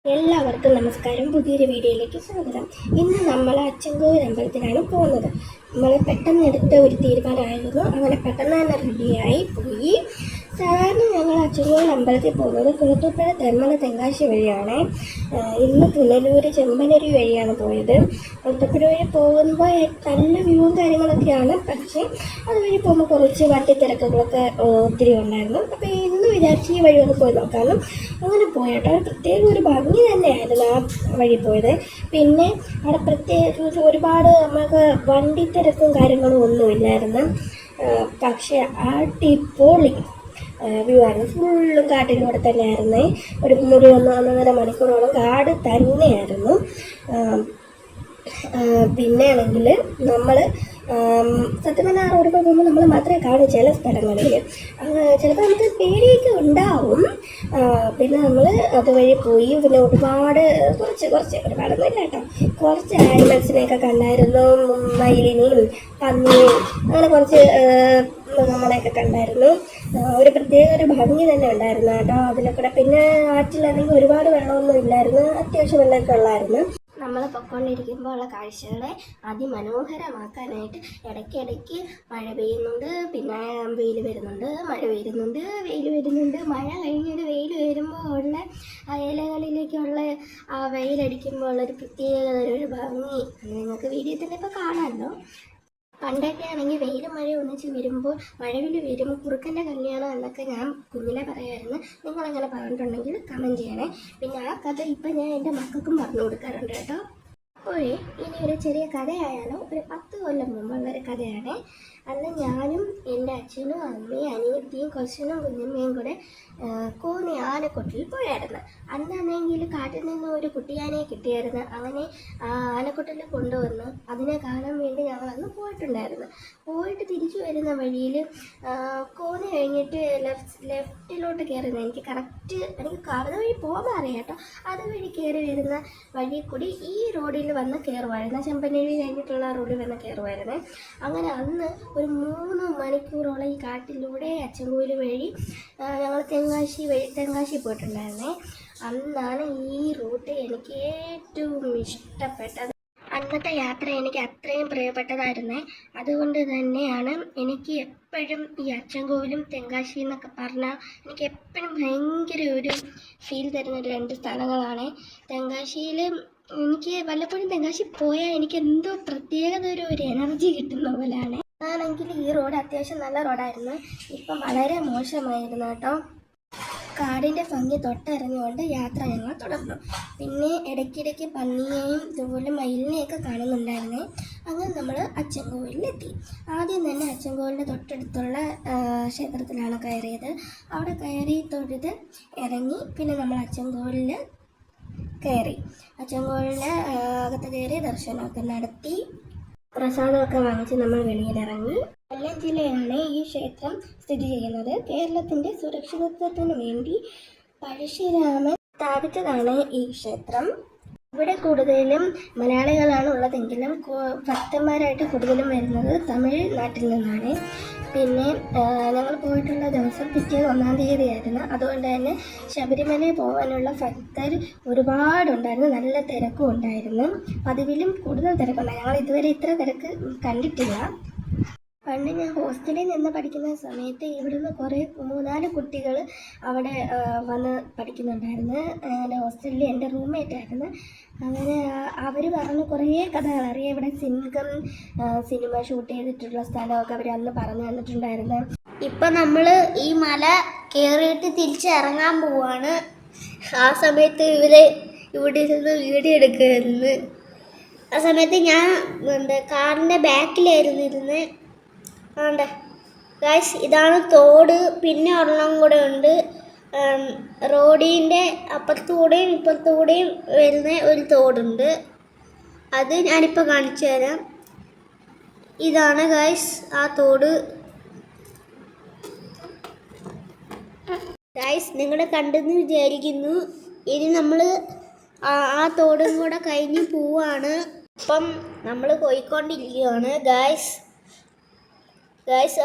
എല്ലാവർക്കും നമസ്കാരം. പുതിയൊരു വീഡിയോയിലേക്ക് സ്വാഗതം. ഇന്ന് നമ്മൾ അച്ചൻകോവിൽ അമ്പലത്തിലാണ് പോകുന്നത്. നമ്മൾ പെട്ടെന്ന് എടുത്ത ഒരു തീരുമാനമായിരുന്നു. അങ്ങനെ പെട്ടെന്ന് തന്നെ റെഡിയായി പോയി. സാധാരണ ഞങ്ങൾ അച്ചൻകോവിൽ അമ്പലത്തിൽ പോകുന്നത് കുളത്തൂപ്പുഴ തെന്മല തെങ്കാശി വഴിയാണ്. ഇന്ന് പുനലൂർ ചെമ്പനരി വഴിയാണ് പോയത്. കുളത്തൂപ്പുഴ വഴി പോകുമ്പോൾ നല്ല വ്യൂവും കാര്യങ്ങളൊക്കെയാണ്. പക്ഷേ അതുവഴി പോകുമ്പോൾ കുറച്ച് വണ്ടി തിരക്കുകളൊക്കെ ഒത്തിരി ഉണ്ടായിരുന്നു. അപ്പോൾ ഇന്ന് വിചാരിച്ച് ഈ വഴി ഒന്ന് പോയി നോക്കാമെന്നും അങ്ങനെ പോയിട്ടോ. പ്രത്യേക ഒരു ഭംഗി തന്നെയായിരുന്നു ആ വഴി പോയത്. പിന്നെ അവിടെ പ്രത്യേക ഒരുപാട് നമുക്ക് വണ്ടി തിരക്കും കാര്യങ്ങളും ഒന്നുമില്ലായിരുന്നു. പക്ഷേ അടിപൊളി വ്യൂ ആയിരുന്നു. ഫുള്ളും കാട്ടിലൂടെ തന്നെയായിരുന്നു. ഒരു 1.5 മണിക്കൂറോളം കാട് തന്നെയായിരുന്നു. പിന്നെ ആണെങ്കിൽ നമ്മൾ സത്യം പറഞ്ഞാൽ ആ റോഡിൽ പോകുമ്പോൾ നമ്മൾ മാത്രമേ കാണൂ ചില സ്ഥലങ്ങളിൽ. ചിലപ്പോൾ നമുക്ക് പേടിയൊക്കെ ഉണ്ടാവും. പിന്നെ നമ്മൾ അതുവഴി പോയി. പിന്നെ ഒരുപാടൊന്നും ഇല്ല കേട്ടോ, കുറച്ച് ആനിമൽസിനെയൊക്കെ കണ്ടായിരുന്നു. മയിലിനെയും പന്നിയും അങ്ങനെ കുറച്ച് മൃഗങ്ങളെയൊക്കെ കണ്ടായിരുന്നു. ഒരു പ്രത്യേക ഒരു ഭംഗി തന്നെ ഉണ്ടായിരുന്നു കേട്ടോ അതിലൊക്കെ. പിന്നെ ആറ്റിലാണെങ്കിൽ ഒരുപാട് വെള്ളമൊന്നും ഇല്ലായിരുന്നു, അത്യാവശ്യം വെള്ളമൊക്കെ ഉള്ളായിരുന്നു. നമ്മൾ പൊയ്ക്കൊണ്ടിരിക്കുമ്പോൾ ഉള്ള കാഴ്ചകളെ അതിമനോഹരമാക്കാനായിട്ട് ഇടയ്ക്കിടയ്ക്ക് മഴ പെയ്യുന്നുണ്ട്, പിന്നെ വെയിൽ വരുന്നുണ്ട്, മഴ വരുന്നുണ്ട്, വെയിൽ വരുന്നുണ്ട്. മഴ കഴിഞ്ഞൊരു വെയിൽ വരുമ്പോൾ ഉള്ള ആ ഇലകളിലേക്കുള്ള ആ വെയിലടിക്കുമ്പോൾ ഉള്ളൊരു പ്രത്യേക ഒരു ഭംഗി നിങ്ങൾക്ക് വീഡിയോയിൽ തന്നെ ഇപ്പോൾ കാണാമല്ലോ. പണ്ടൊക്കെ ആണെങ്കിൽ വെയിലും മഴയും ഒന്നിച്ച് വരുമ്പോൾ മഴവിൽ വരുമ്പോൾ കുറുക്കൻ്റെ കല്യാണം എന്നൊക്കെ ഞാൻ കുഞ്ഞിലെ പറയുമായിരുന്നു. നിങ്ങളങ്ങനെ പറഞ്ഞിട്ടുണ്ടെങ്കിൽ കമൻറ്റ് ചെയ്യണേ. പിന്നെ ആ കഥ ഇപ്പം ഞാൻ എൻ്റെ മക്കൾക്കും പറഞ്ഞു കൊടുക്കാറുണ്ട് കേട്ടോ. അപ്പോഴേ ഇനി ഒരു ചെറിയ കഥയായാലോ. ഒരു 10 കൊല്ലം മുമ്പുള്ളൊരു കഥയാണ്. അന്ന് ഞാനും എൻ്റെ അച്ഛനും അമ്മയും അനിയത്തിയും കൊച്ചനും കുഞ്ഞമ്മയും കൂടെ കോന്നി ആനക്കൊട്ടിൽ പോയായിരുന്നു. അന്നാണെങ്കിൽ കാട്ടിൽ നിന്ന് ഒരു കുട്ടിയാനയെ കിട്ടിയായിരുന്നു. അങ്ങനെ ആനക്കൊട്ടിൽ കൊണ്ടുവന്ന് അതിനെ കാണാൻ വേണ്ടി ഞങ്ങളന്ന് പോയിട്ടുണ്ടായിരുന്നു. പോയിട്ട് തിരിച്ചു വരുന്ന വഴിയിൽ കോന്നി കഴിഞ്ഞിട്ട് ലെഫ്റ്റിലോട്ട് കയറുന്നത് എനിക്ക് അത് വഴി പോകാൻ അറിയാം കേട്ടോ. അതുവഴി കയറി വരുന്ന വഴി കൂടി ഈ റോഡിൽ വന്ന് കയറുമായിരുന്നു. ചെമ്പനരി കഴിഞ്ഞിട്ടുള്ള റോഡിൽ വന്ന് കയറുമായിരുന്നു. അങ്ങനെ അന്ന് ഒരു 3 മണിക്കൂറോളം ഈ കാട്ടിലൂടെ അച്ചൻകോവിൽ വഴി ഞങ്ങൾ തെങ്കാശി പോയിട്ടുണ്ടായിരുന്നേ. അന്നാണ് ഈ റൂട്ട് എനിക്ക് ഏറ്റവും ഇഷ്ടപ്പെട്ടത്. അന്നത്തെ യാത്ര എനിക്ക് അത്രയും പ്രിയപ്പെട്ടതായിരുന്നേ. അതുകൊണ്ട് തന്നെയാണ് എനിക്ക് എപ്പോഴും ഈ അച്ചൻകോവിലും തെങ്കാശി എന്നൊക്കെ പറഞ്ഞാൽ എനിക്ക് എപ്പോഴും ഭയങ്കര ഒരു ഫീൽ തരുന്ന 2 സ്ഥലങ്ങളാണ്. തെങ്കാശിയിൽ എനിക്ക് വല്ലപ്പോഴും തെങ്കാശി പോയാൽ എനിക്ക് എന്തോ പ്രത്യേകത ഒരു എനർജി കിട്ടുന്ന പോലെയാണ്. ആണെങ്കിൽ ഈ റോഡ് അത്യാവശ്യം നല്ല റോഡായിരുന്നു. ഇപ്പം വളരെ മോശമായിരുന്നു കേട്ടോ. കാടിൻ്റെ ഭംഗി തൊട്ടറിഞ്ഞുകൊണ്ട് യാത്ര ഞങ്ങൾ തുടർന്നു. പിന്നെ ഇടയ്ക്കിടയ്ക്ക് പന്നിയെയും ഇതുപോലെ മയിലിനെയൊക്കെ കാണുന്നുണ്ടായിരുന്നേ. അങ്ങനെ നമ്മൾ അച്ചൻകോവിലെത്തി. ആദ്യം തന്നെ അച്ചൻകോവിലിൻ്റെ തൊട്ടടുത്തുള്ള ക്ഷേത്രത്തിലാണ് കയറിയത്. അവിടെ കയറി തൊഴുത് ഇറങ്ങി. പിന്നെ നമ്മൾ അച്ചൻകോവിലിൽ കയറി. അച്ചൻകോവിലിൻ്റെ അകത്ത് കയറി ദർശനമൊക്കെ നടത്തി പ്രസാദമൊക്കെ വാങ്ങിച്ച് നമ്മൾ വെളിയിലിറങ്ങി. കൊല്ലം ജില്ലയാണ് ഈ ക്ഷേത്രം സ്ഥിതി ചെയ്യുന്നത്. കേരളത്തിൻ്റെ സുരക്ഷിതത്വത്തിനു വേണ്ടി പഴശ്ശിരാമൻ സ്ഥാപിച്ചതാണ് ഈ ക്ഷേത്രം. ഇവിടെ കൂടുതലും മലയാളികളാണ് ഉള്ളതെങ്കിലും ഭക്തന്മാരായിട്ട് കൂടുതലും വരുന്നത് തമിഴ്നാട്ടിൽ നിന്നാണ്. പിന്നെ ഞങ്ങൾ പോയിട്ടുള്ള ദിവസം പിറ്റേന്ന് 1-ാം തീയതിയായിരുന്നു. അതുകൊണ്ട് തന്നെ ശബരിമലയിൽ പോകാനുള്ള ഭക്തർ ഒരുപാടുണ്ടായിരുന്നു. നല്ല തിരക്കും ഉണ്ടായിരുന്നു. പതിവിലും കൂടുതൽ തിരക്കുണ്ടായിരുന്നു. ഞങ്ങൾ ഇതുവരെ ഇത്ര തിരക്ക് കണ്ടിട്ടില്ല. പണ്ട് ഞാൻ ഹോസ്റ്റലിൽ നിന്ന് പഠിക്കുന്ന സമയത്ത് ഇവിടുന്ന് കുറേ 3-4 കുട്ടികൾ അവിടെ വന്ന് പഠിക്കുന്നുണ്ടായിരുന്നു. എൻ്റെ ഹോസ്റ്റലിൽ എൻ്റെ റൂംമേറ്റായിരുന്നു. അങ്ങനെ അവർ പറഞ്ഞ കുറേ കഥകൾ അറിയാം. ഇവിടെ സിനിമ ഷൂട്ട് ചെയ്തിട്ടുള്ള സ്ഥലമൊക്കെ അവർ അന്ന് പറഞ്ഞു തന്നിട്ടുണ്ടായിരുന്നു. ഇപ്പം നമ്മൾ ഈ മല കയറിയിട്ട് തിരിച്ചിറങ്ങാൻ പോവാണ്. ആ സമയത്ത് ഇവിടെ ഇരുന്ന് വീഡിയോ എടുക്കുമായിരുന്നു. ആ സമയത്ത് ഞാൻ കാറിൻ്റെ ബാക്കിലായിരുന്നു ഇരുന്ന്. ആണ്ടെ ഗൈസ്, ഇതാണ് തോട്. പിന്നെ ഒരെണ്ണം കൂടെ ഉണ്ട്. റോഡിൻ്റെ അപ്പുറത്തൂടെയും ഇപ്പുറത്തൂടെയും വരുന്ന ഒരു തോടുണ്ട്. അത് ഞാനിപ്പോൾ കാണിച്ചു തരാം. ഇതാണ് ഗൈസ് ആ തോട്. ഗൈസ്, നിങ്ങൾ കണ്ടെന്ന് വിചാരിക്കുന്നു. ഇനി നമ്മൾ ആ തോടും കൂടെ കഴിഞ്ഞ് പോവാണ്. ഇപ്പം നമ്മൾ പോയിക്കൊണ്ടിരിക്കുകയാണ് ഗൈസ്.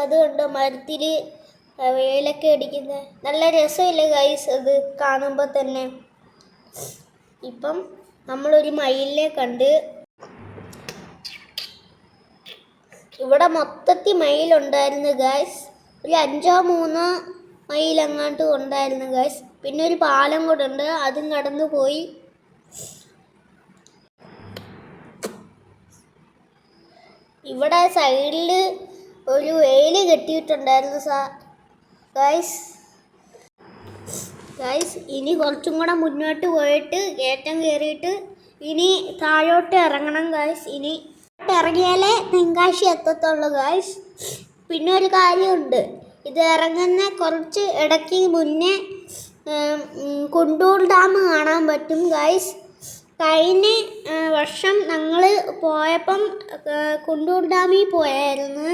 അത് കണ്ടോ, മരത്തിൽ വേലൊക്കെ അടിക്കുന്നത് നല്ല രസമില്ലേ ഗൈസ് അത് കാണുമ്പോൾ തന്നെ. ഇപ്പം നമ്മളൊരു മയിലിനെ കണ്ട്. ഇവിടെ മൊത്തത്തിൽ മയിലുണ്ടായിരുന്നു ഗൈസ്. ഒരു 5-3 മയിലെങ്ങാണ്ട് ഉണ്ടായിരുന്നു ഗൈസ്. പിന്നെ ഒരു പാലം കൂടെ ഉണ്ട്, അതും കടന്നു പോയി. ഇവിടെ സൈഡിൽ ഒരു വേലി കെട്ടിയിട്ടുണ്ടായിരുന്നു ഗൈസ്. ഇനി കുറച്ചും കൂടെ മുന്നോട്ട് പോയിട്ട് കയറ്റം കയറിയിട്ട് ഇനി താഴോട്ട് ഇറങ്ങണം ഗൈസ്. ഇനി ഇറങ്ങിയാലേ തെങ്കാശി എത്തത്തുള്ളൂ ഗൈസ്. പിന്നെ ഒരു കാര്യമുണ്ട്, ഇത് ഇറങ്ങുന്ന കുറച്ച് ഇടയ്ക്ക് മുന്നേ കുണ്ടൂർ ഡാം കാണാൻ പറ്റും ഗൈസ്. കഴിഞ്ഞ വർഷം ഞങ്ങൾ പോയപ്പം കുണ്ടൂർ ഡാമിൽ പോയായിരുന്നു.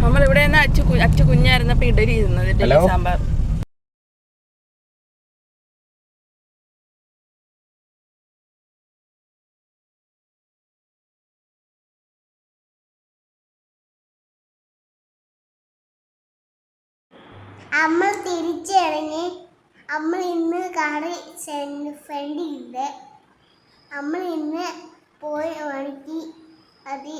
നമ്മളിവിടെ അച്ചു കുഞ്ഞായിരുന്നപ്പോ ഇഡലി ഇരുന്നത്, ഇഡലി സാമ്പാർ. അമ്മ തിരിച്ചിറങ്ങി. അമ്മ ഇന്ന് കറി ഫ്രണ്ടിലുണ്ട്. അമ്മ ഇന്ന് പോയി ഒഴുക്കി. അത്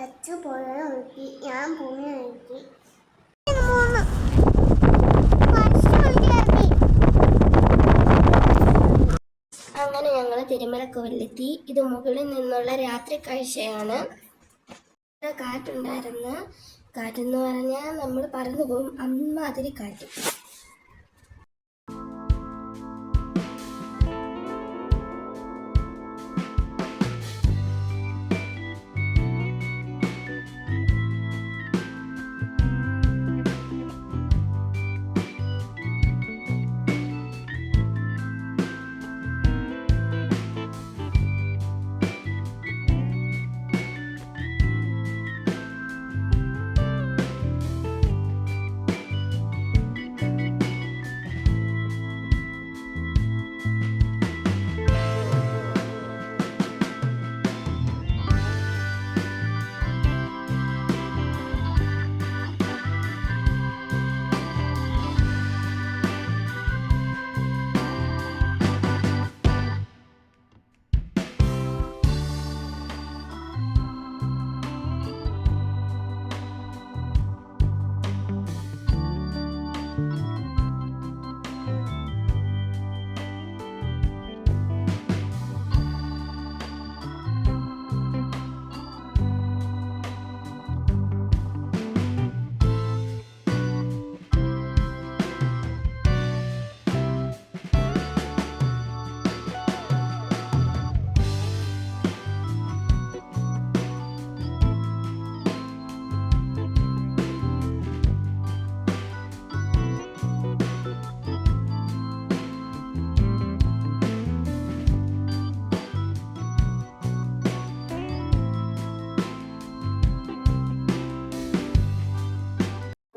അച്ചു പോയി ഒഴുക്കി, ഞാൻ പോയി ഒഴുക്കി. അങ്ങനെ ഞങ്ങൾ തിരുമലക്കോവിലെത്തി. ഇത് മുകളിൽ നിന്നുള്ള രാത്രി കാഴ്ചയാണ്. കാറ്റുണ്ടായിരുന്നു. കാറ്റെന്ന് പറഞ്ഞാൽ നമ്മൾ പറന്നു പോകും, അമ്മാതിരി കാറ്റ്.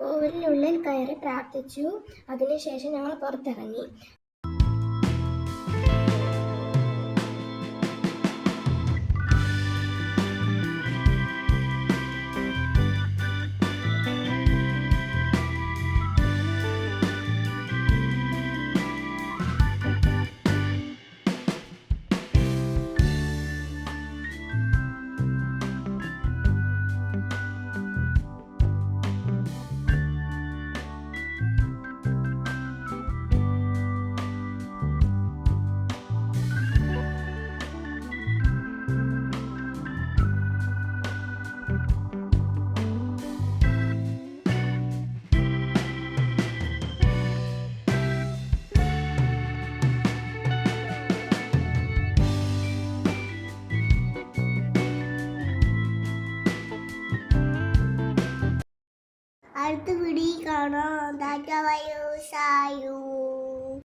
കോവിലിനുള്ളിൽ കയറി പ്രാർത്ഥിച്ചു. അതിനുശേഷം ഞങ്ങൾ പുറത്തിറങ്ങി. അടുത്ത വീഡിയോ കാണാം. Tata bye Sayu.